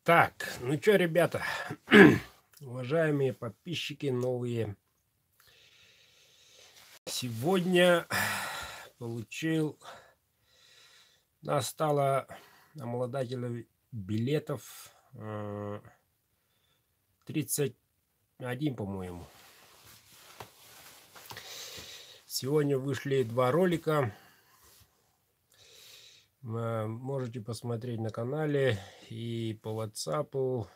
Так, ну что, ребята, уважаемые подписчики новые, сегодня нас стало обладателей билетов 31, по-моему. Сегодня вышли 2 ролика. Можете посмотреть на канале и по WhatsApp.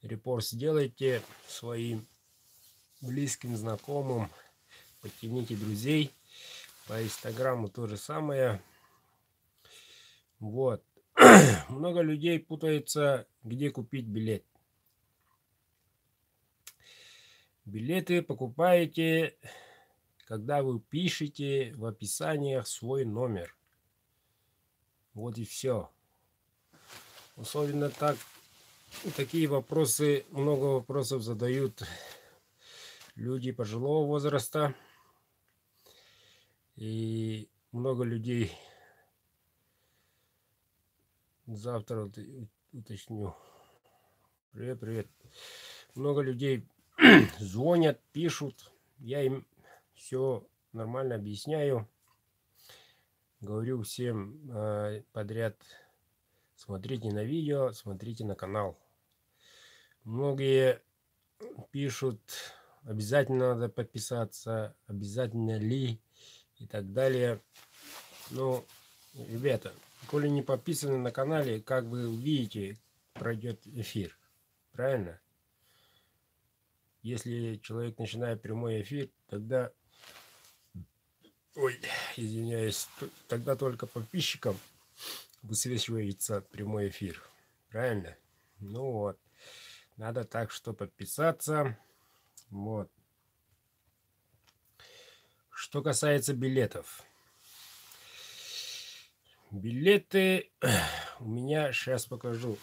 Репост сделайте своим близким, знакомым. Подтяните друзей. По Инстаграму то же самое. Вот. Много людей путается, где купить билет. Билеты покупаете, когда вы пишете в описаниях свой номер. Вот и все. Особенно такие вопросы, много вопросов задают люди пожилого возраста. И много людей, завтра уточню. Привет. Много людей звонят, пишут. Я им все нормально объясняю. Говорю всем подряд: смотрите на видео, смотрите на канал. Многие пишут: обязательно надо подписаться, обязательно ли, и так далее. Ну, ребята, коли не подписаны на канале, как вы видите, пройдет эфир. Правильно? Если человек начинает прямой эфир, тогда... Ой, извиняюсь. Тогда только подписчикам высвечивается прямой эфир. Правильно? Ну вот. Надо так, что подписаться. Вот. Что касается билетов. Билеты у меня, сейчас покажу.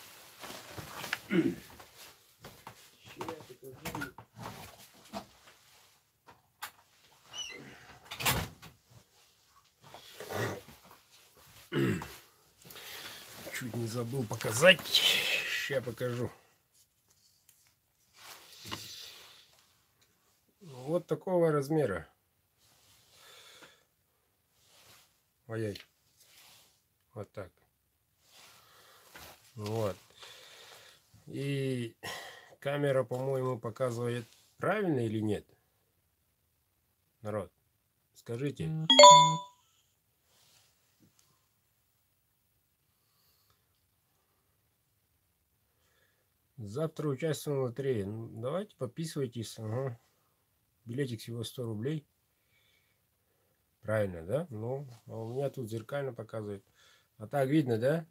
Чуть не забыл показать. Сейчас покажу. Вот такого размера. Ой-ой. Вот так. Вот. И камера, по-моему, показывает правильно или нет? Народ, скажите. Завтра участвуем в лотерее. Ну, давайте подписывайтесь. Ага. Билетик всего 100 рублей. Правильно, да? Ну, а у меня тут зеркально показывает. А так видно, да?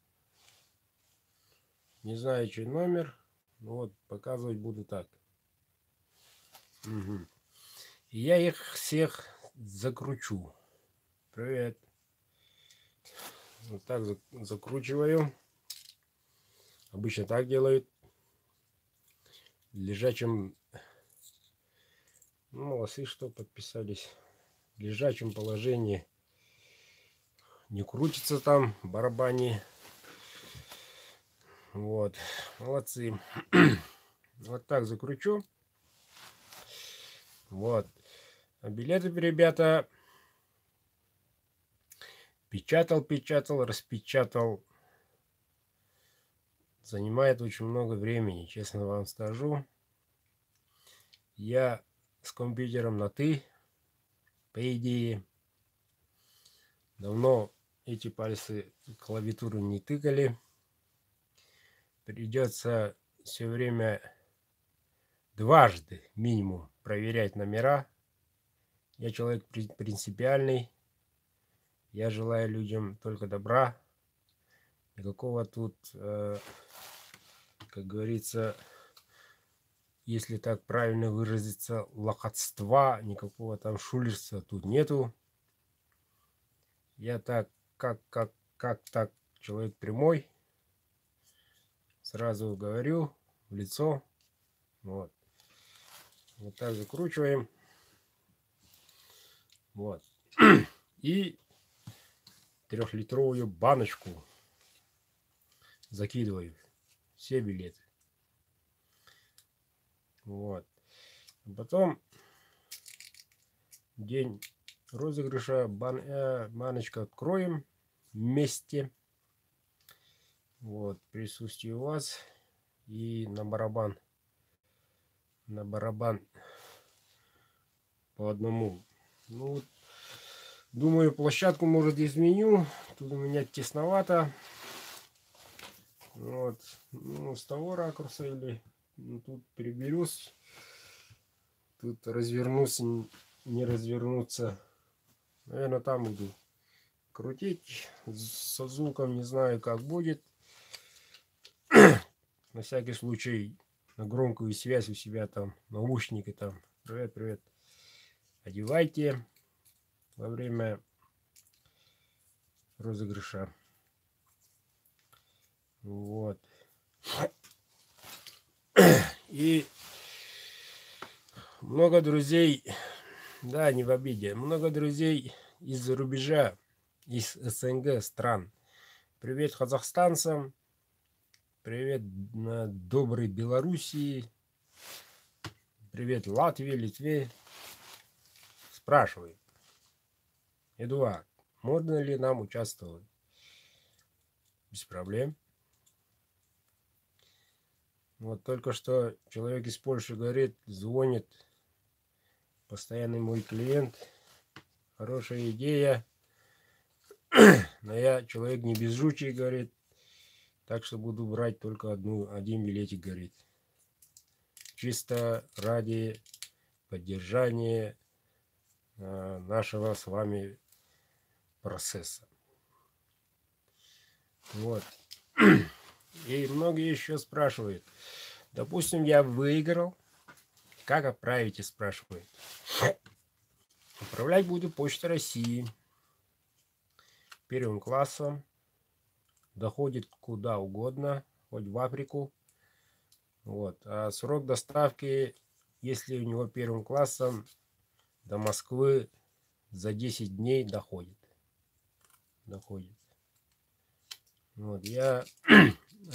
Не знаю, чей номер. Ну вот, показывать буду так. Угу. И я их всех закручу. Привет. Вот так закручиваю. Обычно так делают. В лежачем... Ну, молодцы, что подписались. В лежачем положении. Не крутится там в барабане. Вот. Молодцы. Вот так закручу. Вот. А билеты, ребята, печатал, распечатал. Занимает очень много времени, честно вам скажу. Я с компьютером на «ты», по идее. Давно эти пальцы клавиатуру не тыкали. Придется все время дважды минимум проверять номера. Я человек принципиальный. Я желаю людям только добра. Никакого тут, как говорится, если так правильно выразиться, лохотства, никакого там шулерства тут нету. Я так, как так, человек прямой. Сразу говорю в лицо. Вот. Вот так закручиваем. Вот. И трехлитровую баночку закидываю. Все билеты. Вот. Потом день розыгрыша баночку откроем вместе. Вот. Присутствие у вас. И на барабан. На барабан по одному. Ну, думаю, площадку, может, изменю. Тут у меня тесновато. Вот. Ну, с того ракурса или тут приберусь. Тут развернусь, не развернуться. Наверное, там буду крутить. Со звуком не знаю, как будет. На всякий случай на громкую связь у себя там, наушники там. Привет, привет. Одевайте во время розыгрыша. Вот. И много друзей, да, не в обиде, много друзей из-за рубежа, из СНГ стран. Привет казахстанцам, привет доброй Белоруссии, привет Латвии, Литве. Спрашивают: Эдуард, можно ли нам участвовать? Без проблем. Вот только что человек из Польши говорит, звонит, постоянный мой клиент, хорошая идея, но я человек не безжучий, говорит, так что буду брать только один билетик, говорит, чисто ради поддержания нашего с вами процесса. Вот. И многие еще спрашивают, допустим, я выиграл, как отправите, спрашивают. Отправлять буду Почта России первым классом, доходит куда угодно, хоть в Африку. Вот. А срок доставки, если у него первым классом, до Москвы за 10 дней доходит. Вот. Я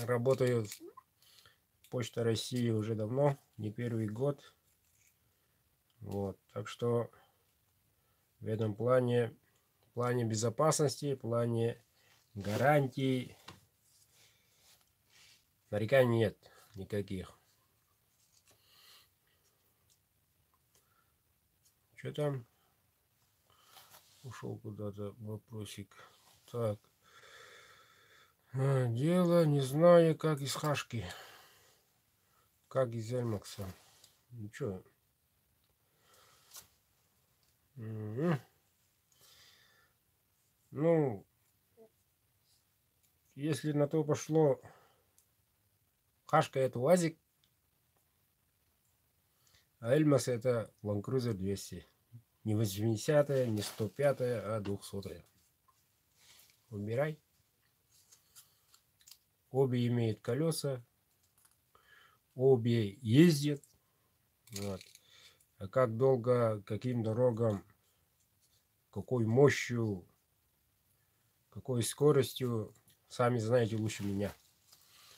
работаю в Почта России уже давно, не первый год. Вот. Так что в этом плане безопасности, в плане гарантий нареканий нет никаких. Что там? Ушел куда-то вопросик. Так. Дело не знаю, как из Хашки. Как из Эльмакса. Ничего. Ну, если на то пошло, Хашка это УАЗик, а Эльмас это Land Cruiser 200. Не 80-я, не 105-я, а 200-я. Выбирай. Обе имеют колеса. Обе ездят. Вот. А как долго, каким дорогам, какой мощью, какой скоростью, сами знаете лучше меня.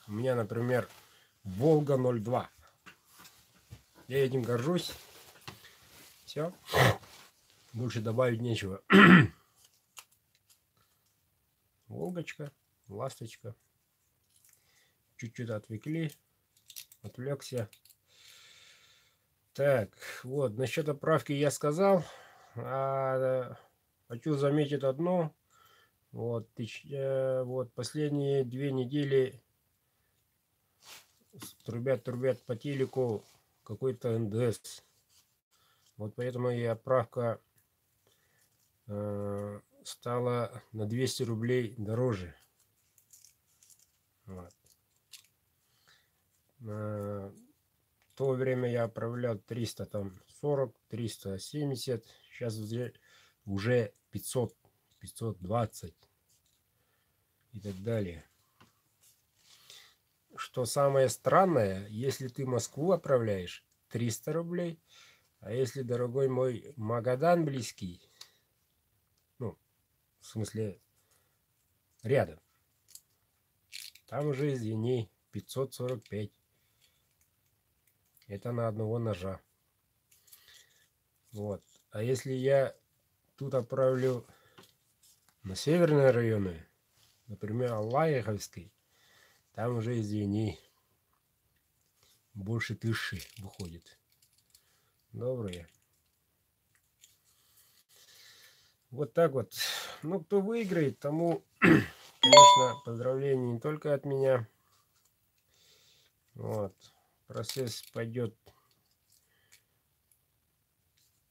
У меня, например, Волга 02. Я этим горжусь. Все. Больше добавить нечего. Волгочка, ласточка. Чуть-чуть отвлекся. Так, вот, насчет отправки я сказал. Хочу заметить одно. Вот, вот последние 2 недели трубят по телеку какой-то НДС. Вот поэтому и отправка стала на 200 рублей дороже. Вот. В то время я отправлял 340, 370, сейчас уже 500, 520 и так далее. Что самое странное, если ты Москву отправляешь, 300 рублей, а если, дорогой мой, Магадан близкий, ну, в смысле, рядом. Там уже, извини, 545. Это на одного ножа. Вот. А если я тут отправлю на северные районы, например, Аллаиховский, там уже, извини, больше 1000 выходит. Доброе. Вот так вот. Ну, кто выиграет, тому, конечно, поздравления не только от меня. Вот. Процесс пойдет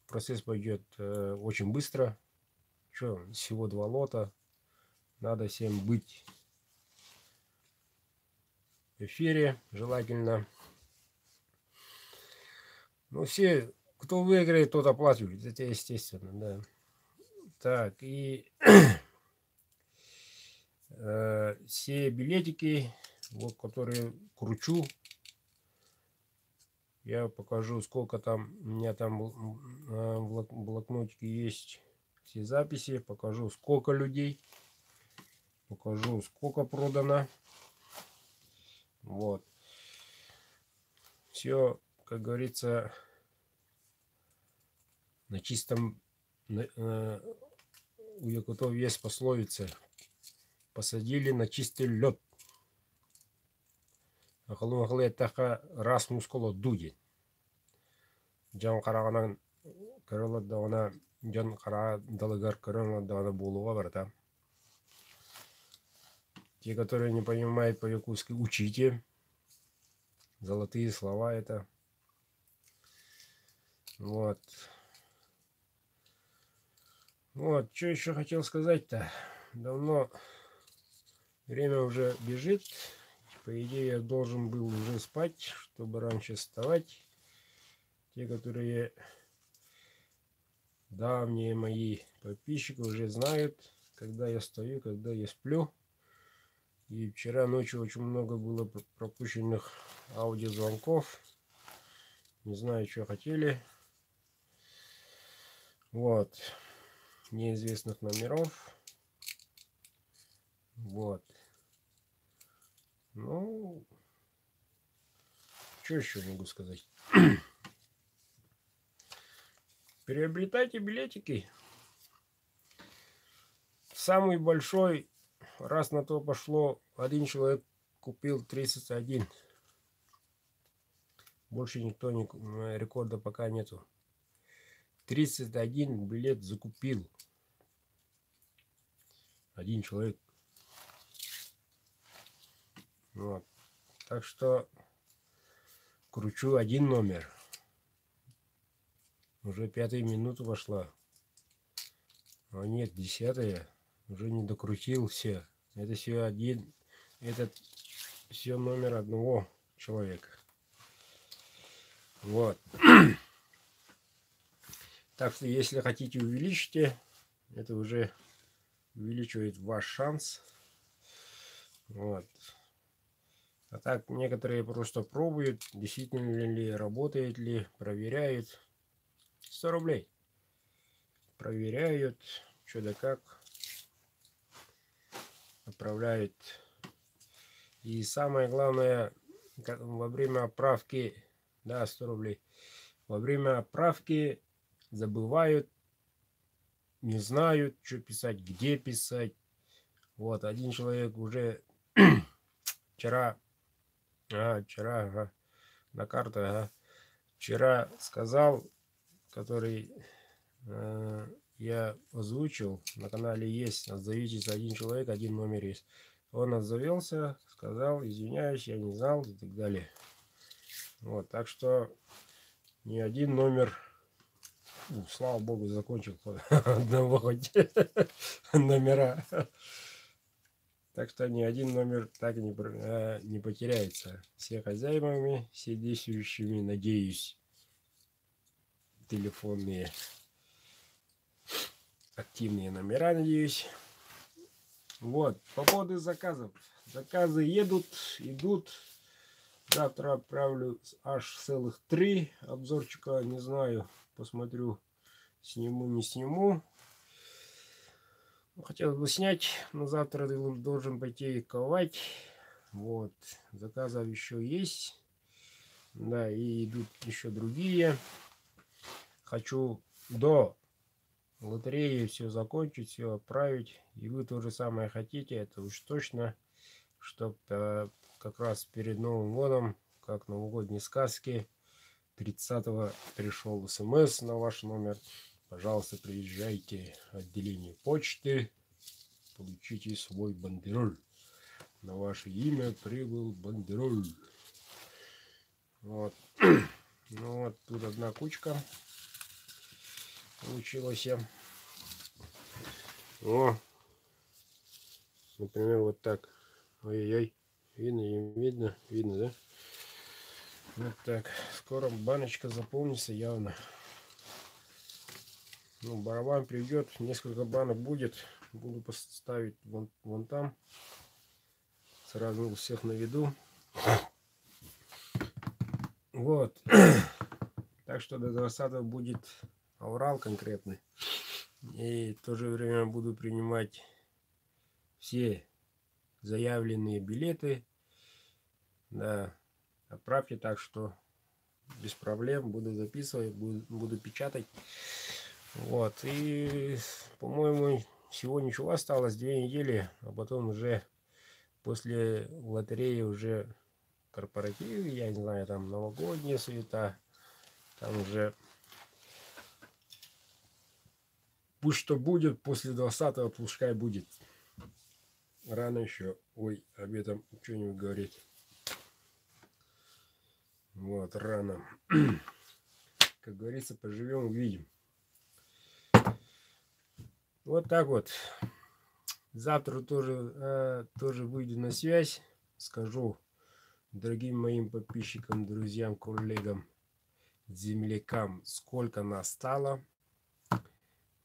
очень быстро. Что, всего 2 лота. Надо всем быть в эфире, желательно. Ну, все, кто выиграет, тот оплачивает. Это естественно, да. Так, и все билетики, вот, которые кручу, я покажу, сколько там, у меня там в блокнотике есть все записи, покажу, сколько людей, покажу, сколько продано. Вот. Все, как говорится, на чистом, у якутов есть пословица: посадили на чистый лед. Ахалу таха раз мускуло дуди. Жан қарағанан көрілі дауына, жан қара далыгар көрілі дауына болуға барда. Те, которые не понимают по-якутски, учите. Золотые слова это. Вот. Вот, что еще хотел сказать-то. Давно время уже бежит. По идее, я должен был уже спать, чтобы раньше вставать. Те, которые давние мои подписчики, уже знают, когда я стою, когда я сплю. И вчера ночью очень много было пропущенных аудиозвонков. Не знаю, что хотели. Вот. Неизвестных номеров. Вот. Ну, что еще могу сказать? Приобретайте билетики. Самый большой, раз на то пошло, один человек купил 31. Больше никто не, рекорда пока нету. 31 билет закупил. Один человек. Вот. Так что кручу один номер. Уже 5-я минута вошла. А нет, 10-я. Уже не докрутил все. Это все один. Это все номер одного человека. Вот. Так что если хотите увеличьте, это уже увеличивает ваш шанс. Вот. А так некоторые просто пробуют, действительно ли работает ли, проверяют. 100 рублей. Проверяют, что да как. Отправляют. И самое главное, во время отправки, да, 100 рублей. Во время отправки забывают, не знают, что писать, где писать. Вот, один человек уже вчера на карту, вчера сказал, который я озвучил, на канале есть, отзовитесь, один человек, один номер есть. Он отзовелся, сказал, извиняюсь, я не знал и так далее. Вот, так что ни один номер, слава богу, закончил одного хоть номера. Так что ни один номер так и не потеряется. Все хозяевами, все действующими, надеюсь, телефонные активные номера, надеюсь. Вот, по поводу заказов. Заказы едут, идут. Завтра отправлю аж целых 3 обзорчика. Не знаю, посмотрю, сниму, не сниму. Хотелось бы снять, но завтра должен пойти ковать. Вот, заказов еще есть. Да, и идут еще другие. Хочу до лотереи все закончить, все отправить. И вы то же самое хотите, это уж точно. Чтоб как раз перед Новым годом, как новогодние сказки, 30-го пришел смс на ваш номер. Пожалуйста, приезжайте в отделение почты, получите свой бандероль. На ваше имя прибыл бандероль. Вот. Ну вот, тут одна кучка получилась. О, например, вот так. Ой-ой-ой. Видно, не видно? Видно, да? Вот так. Скоро баночка заполнится явно. Ну, барабан придет, несколько банок будет. Буду поставить вон там. Сразу у всех на виду. Вот. Так что до 20 будет аврал конкретный. И в то же время буду принимать все заявленные билеты. Да, отправьте, так что без проблем буду записывать, буду печатать. Вот. И, по-моему, всего ничего осталось, 2 недели, а потом уже после лотереи уже корпоративы, я не знаю, там новогодние суета, там уже пусть что будет, после 20-го пускай будет. Рано еще, ой, об этом что-нибудь говорить. Вот, рано. Как говорится, поживем, увидим. Вот так вот. Завтра тоже выйду на связь. Скажу дорогим моим подписчикам, друзьям, коллегам, землякам, сколько нас стало.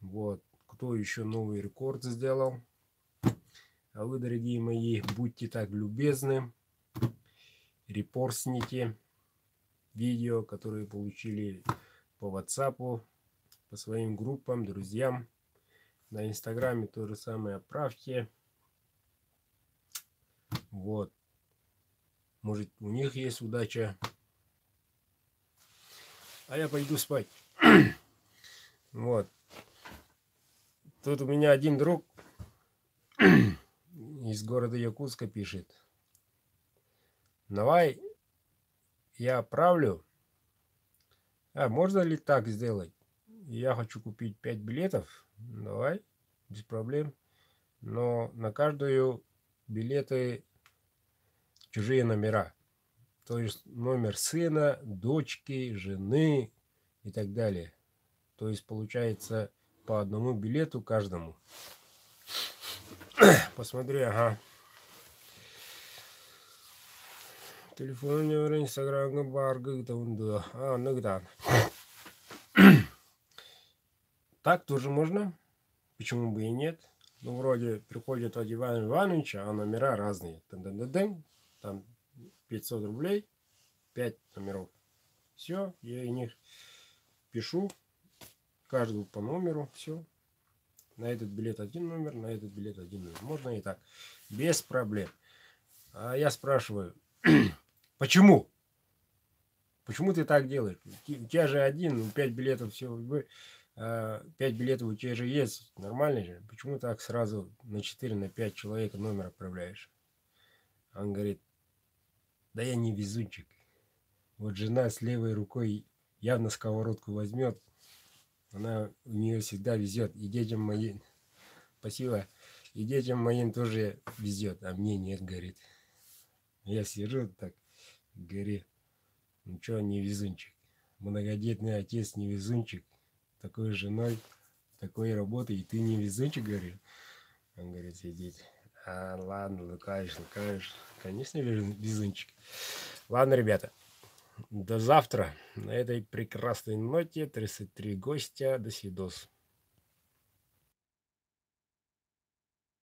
Вот. Кто еще новый рекорд сделал. А вы, дорогие мои, будьте так любезны. Репостните видео, которые получили по WhatsApp, по своим группам, друзьям. На Инстаграме то же самое отправьте. Вот. Может, у них есть удача. А я пойду спать. Вот. Тут у меня один друг из города Якутска пишет. Давай я отправлю. А можно ли так сделать? Я хочу купить 5 билетов. Давай, без проблем. Но на каждую билеты чужие номера. То есть номер сына, дочки, жены и так далее. То есть получается по одному билету каждому. Посмотри, ага. Телефон номер, инстаграм, барга, да. Так тоже можно. Почему бы и нет? Ну, вроде приходит от Ивана Ивановича, а номера разные. Там 500 рублей, 5 номеров. Все, я и них пишу, каждому по номеру, все. На этот билет один номер, на этот билет один номер. Можно и так, без проблем. А я спрашиваю, почему? Почему ты так делаешь? У тебя же один, 5 билетов, все, 5 билетов у тебя же есть, нормально же. Почему так сразу на 4, на 5 человек номер отправляешь? Он говорит, да я не везунчик. Вот жена с левой рукой явно сковородку возьмет. Она у нее всегда везет. И детям моим, спасибо, и детям моим тоже везет, а мне нет, говорит. Я сижу так, говорит, ну что, не везунчик. Многодетный отец не везунчик. Такой женой, такой работой, и ты не везунчик, говорит. Он говорит, сидит. А, ладно, лукаешь. Конечно, везунчик. Ладно, ребята. До завтра. На этой прекрасной ноте 33 гостя. До свидос.